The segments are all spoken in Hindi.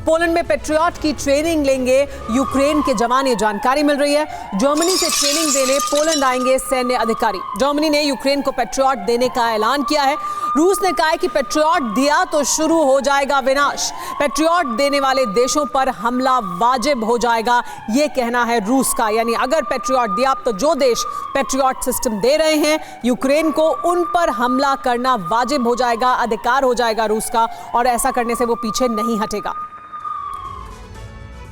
पोलैंड में पेट्रियट की ट्रेनिंग लेंगे यूक्रेन के जवान, ये जानकारी मिल रही है। जर्मनी से ट्रेनिंग देने पोलैंड आएंगे सैन्य अधिकारी। जर्मनी ने यूक्रेन को पेट्रियट देने का ऐलान किया है। रूस ने कहा है कि पेट्रियट दिया तो शुरू हो जाएगा विनाश। पेट्रियट देने वाले देशों पर हमला वाजिब हो जाएगा, ये कहना है रूस का। यानी अगर पेट्रियट दिया तो जो देश पेट्रियट सिस्टम दे रहे हैं यूक्रेन को, उन पर हमला करना वाजिब हो जाएगा, अधिकार हो जाएगा रूस का, और ऐसा करने से वो पीछे नहीं हटेगा।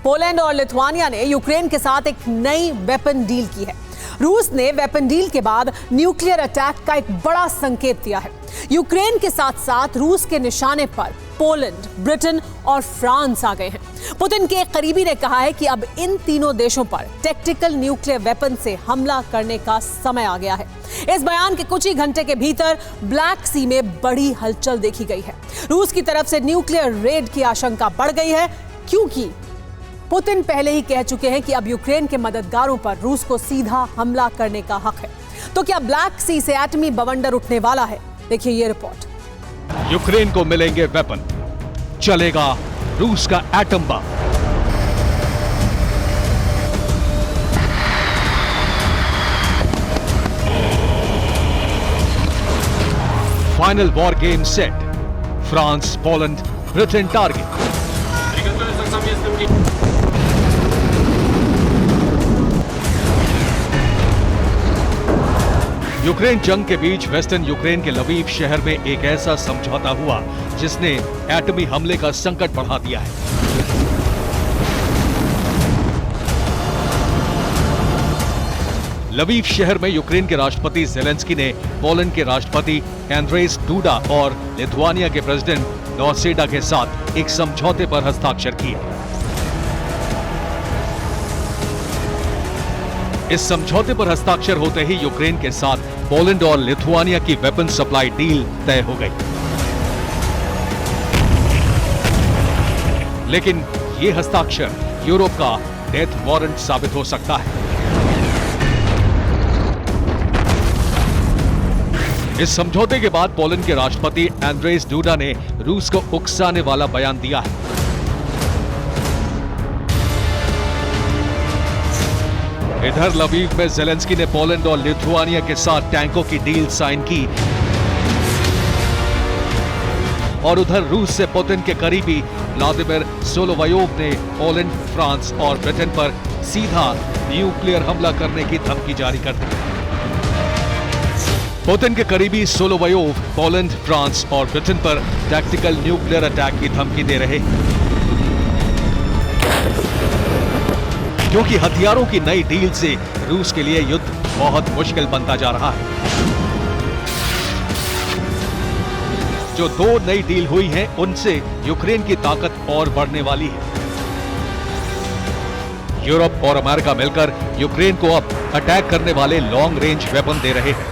पोलैंड और लिथुआनिया ने यूक्रेन के साथ एक नई वेपन डील की है। रूस ने वेपन डील के बाद न्यूक्लियर अटैक का एक बड़ा संकेत दिया है। यूक्रेन के साथ साथ रूस के निशाने पर पोलैंड, ब्रिटेन और फ्रांस आ गए हैं। पुतिन के एक करीबी ने कहा है कि अब इन तीनों देशों पर टैक्टिकल न्यूक्लियर वेपन से हमला करने का समय आ गया है। इस बयान के कुछ ही घंटे के भीतर ब्लैक सी में बड़ी हलचल देखी गई है। रूस की तरफ से न्यूक्लियर रेड की आशंका बढ़ गई है, क्योंकि पुतिन पहले ही कह चुके हैं कि अब यूक्रेन के मददगारों पर रूस को सीधा हमला करने का हक है। तो क्या ब्लैक सी से एटमी बवंडर उठने वाला है? देखिए ये रिपोर्ट। यूक्रेन को मिलेंगे वेपन, चलेगा रूस का atom bomb. Final war game set, France, Poland, Britain target. Ukraine जंग के बीच वेस्टर्न यूक्रेन के लवीव शहर में एक ऐसा समझौता हुआ जिसने एटमी हमले का संकट बढ़ा दिया है। लवीव शहर में यूक्रेन के राष्ट्रपति ज़ेलेंस्की ने पोलैंड के राष्ट्रपति एंड्रेस डूडा और लिथुआनिया के प्रेसिडेंट नौसेडा के साथ एक समझौते पर हस्ताक्षर किए। इस समझौते पर हस्ताक्षर होते ही यूक्रेन के साथ पोलैंड और लिथुआनिया की वेपन सप्लाई डील तय हो गई। लेकिन यह हस्ताक्षर यूरोप का डेथ वारंट साबित हो सकता है। इस समझौते के बाद पोलैंड के राष्ट्रपति एंड्रेस डूडा ने रूस को उकसाने वाला बयान दिया है। इधर लवीव में ज़ेलेंस्की ने पोलैंड और लिथुआनिया के साथ टैंकों की डील साइन की, और उधर रूस से पुतिन के करीबी व्लादिमीर सोलोवायोव ने पोलैंड, फ्रांस और ब्रिटेन पर सीधा न्यूक्लियर हमला करने की धमकी जारी कर दी। पुतिन के करीबी सोलोवायोव पोलैंड, फ्रांस और ब्रिटेन पर टैक्टिकल न्यूक्लियर अटैक की धमकी दे रहे हैं, क्योंकि हथियारों की नई डील से रूस के लिए युद्ध बहुत मुश्किल बनता जा रहा है। जो दो नई डील हुई हैं, उनसे यूक्रेन की ताकत और बढ़ने वाली है। यूरोप और अमेरिका मिलकर यूक्रेन को अब अटैक करने वाले लॉन्ग रेंज वेपन दे रहे हैं।